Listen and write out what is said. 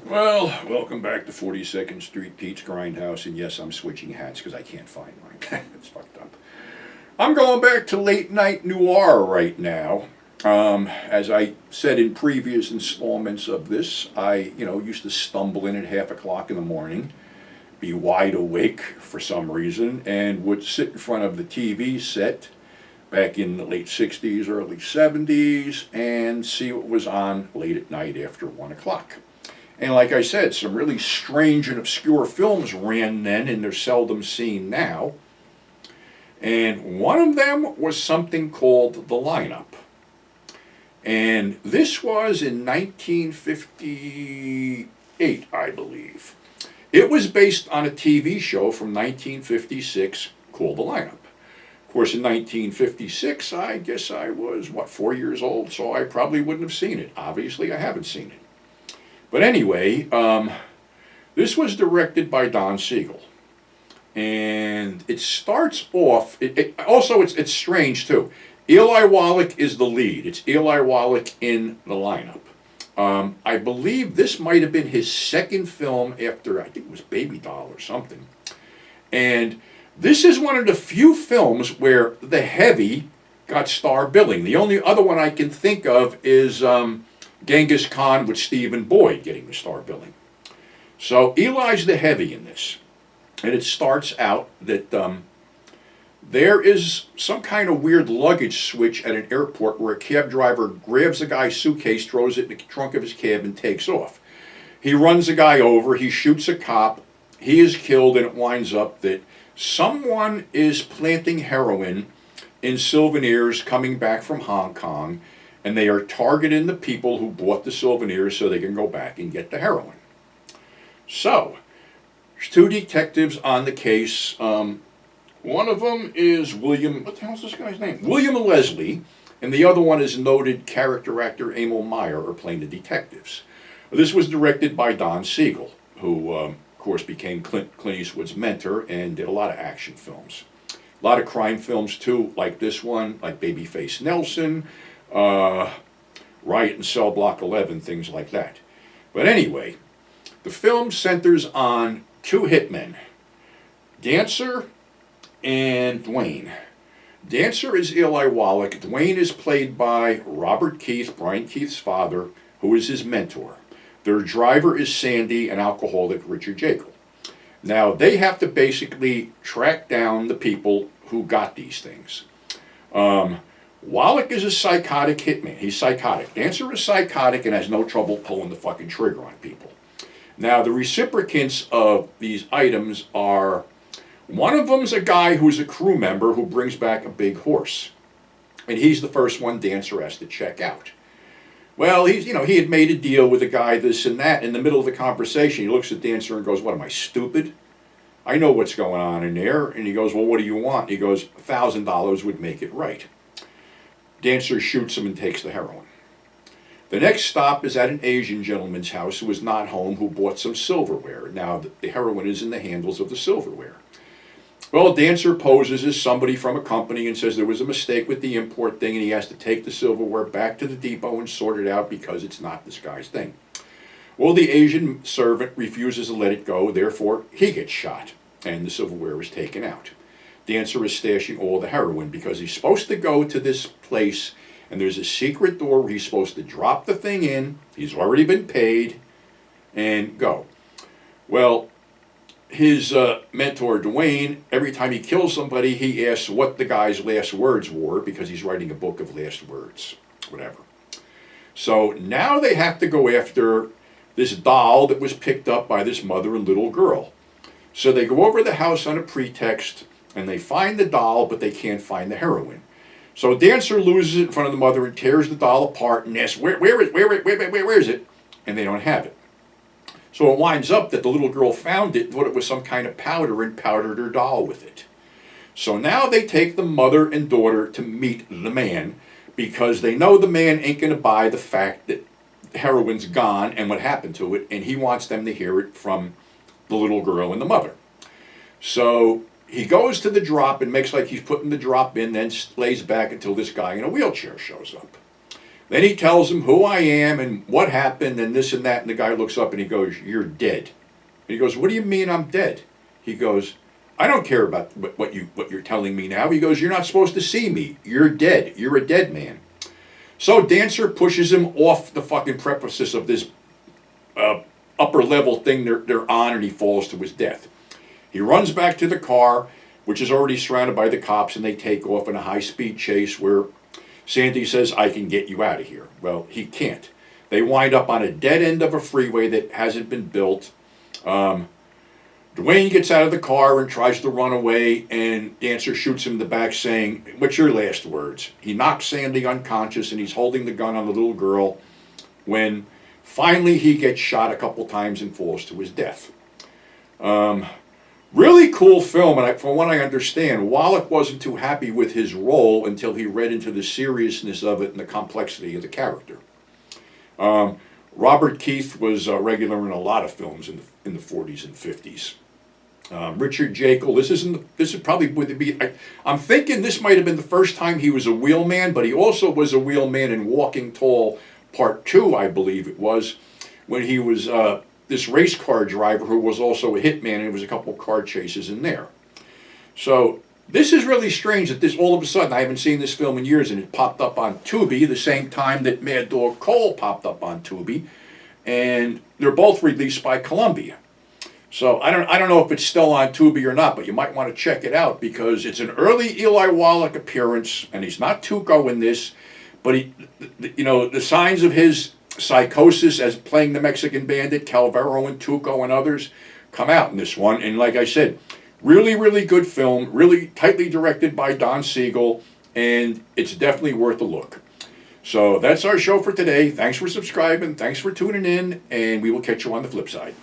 Well, welcome back to 42nd Street Pete's Grindhouse, and yes, I'm switching hats because I can't find mine. It's fucked up. I'm going back to late night noir right now. As I said in previous installments of this, I used to stumble in at 5:00 in the morning, be wide awake for some reason, and would sit in front of the TV set back in the late 60s, early 70s, and see what was on late at night after 1 o'clock. And like I said, some really strange and obscure films ran then, and they're seldom seen now. And one of them was something called The Lineup. And this was in 1958, I believe. It was based on a TV show from 1956 called The Lineup. Of course, in 1956, I guess I was, 4 years old, so I probably wouldn't have seen it. Obviously, I haven't seen it. But anyway, this was directed by Don Seigel. And it starts off, it's strange too. Eli Wallach is the lead. It's Eli Wallach in The Lineup. I believe this might have been his second film after, I think it was Baby Doll or something. And this is one of the few films where the heavy got star billing. The only other one I can think of is Genghis Khan with Stephen Boyd getting the star billing. So Eli's the heavy in this. And it starts out that there is some kind of weird luggage switch at an airport where a cab driver grabs a guy's suitcase, throws it in the trunk of his cab, and takes off. He runs a guy over, he shoots a cop, he is killed, and it winds up that someone is planting heroin in souvenirs coming back from Hong Kong, and they are targeting the people who bought the souvenirs so they can go back and get the heroin. So, there's two detectives on the case. One of them is William, what the hell is this guy's name? William Leslie, and the other one is noted character actor Emil Meyer, are playing the detectives. This was directed by Don Seigel, who, of course, became Clint Eastwood's mentor and did a lot of action films. A lot of crime films, too, like this one, like Babyface Nelson, Riot in Cell Block 11, things like that. But anyway, the film centers on two hitmen, Dancer and Dwayne. Dancer is Eli Wallach. Dwayne is played by Robert Keith, Brian Keith's father, who is his mentor. Their driver is Sandy, an alcoholic Richard Jekyll. Now, they have to basically track down the people who got these things. Wallach is a psychotic hitman. He's psychotic. Dancer is psychotic and has no trouble pulling the fucking trigger on people. Now, the recipients of these items are, one of them's a guy who's a crew member who brings back a big horse. And he's the first one Dancer has to check out. Well, he had made a deal with a guy, this and that. In the middle of the conversation, he looks at Dancer and goes, "What, am I stupid? I know what's going on in there." And he goes, "Well, what do you want?" He goes, $1,000 would make it right. Dancer shoots him and takes the heroin. The next stop is at an Asian gentleman's house who is not home, who bought some silverware. Now, the heroin is in the handles of the silverware. Well, Dancer poses as somebody from a company and says there was a mistake with the import thing and he has to take the silverware back to the depot and sort it out because it's not this guy's thing. Well, the Asian servant refuses to let it go, therefore he gets shot and the silverware is taken out. Dancer is stashing all the heroin because he's supposed to go to this place and there's a secret door where he's supposed to drop the thing in, he's already been paid, and go. Well, his mentor, Dwayne, every time he kills somebody, he asks what the guy's last words were because he's writing a book of last words, whatever. So now they have to go after this doll that was picked up by this mother and little girl. So they go over the house on a pretext, and they find the doll, but they can't find the heroin. So Dancer loses it in front of the mother and tears the doll apart and asks, where is it? And they don't have it. So it winds up that the little girl found it, thought it was some kind of powder, and powdered her doll with it. So now they take the mother and daughter to meet the man because they know the man ain't going to buy the fact that the heroin's gone and what happened to it, and he wants them to hear it from the little girl and the mother. So he goes to the drop and makes like he's putting the drop in, then lays back until this guy in a wheelchair shows up. Then he tells him who I am and what happened and this and that. And the guy looks up and he goes, "You're dead." And he goes, "What do you mean I'm dead?" He goes, "I don't care about what you're telling me now." He goes, "You're not supposed to see me. You're dead. You're a dead man." So Dancer pushes him off the fucking precipice of this upper level thing they're on, and he falls to his death. He runs back to the car, which is already surrounded by the cops, and they take off in a high-speed chase where Sandy says, "I can get you out of here." Well, he can't. They wind up on a dead end of a freeway that hasn't been built. Dwayne gets out of the car and tries to run away, and Dancer shoots him in the back saying, "What's your last words?" He knocks Sandy unconscious, and he's holding the gun on the little girl when finally he gets shot a couple times and falls to his death. Really cool film, and from what I understand, Wallach wasn't too happy with his role until he read into the seriousness of it and the complexity of the character. Robert Keith was regular in a lot of films in the 40s and 50s. Richard Jekyll, this is probably would be. I'm thinking this might have been the first time he was a wheelman, but he also was a wheelman in Walking Tall Part 2, I believe it was, when he was this race car driver who was also a hitman, and there was a couple car chases in there. So this is really strange that this all of a sudden, I haven't seen this film in years, and it popped up on Tubi the same time that Mad Dog Cole popped up on Tubi, and they're both released by Columbia. So I don't know if it's still on Tubi or not, but you might want to check it out because it's an early Eli Wallach appearance, and he's not Tuco in this, but the signs of his psychosis as playing the Mexican bandit, Calvero and Tuco and others, come out in this one. And like I said, really, really good film, really tightly directed by Don Seigel, and it's definitely worth a look. So that's our show for today. Thanks for subscribing, thanks for tuning in, and we will catch you on the flip side.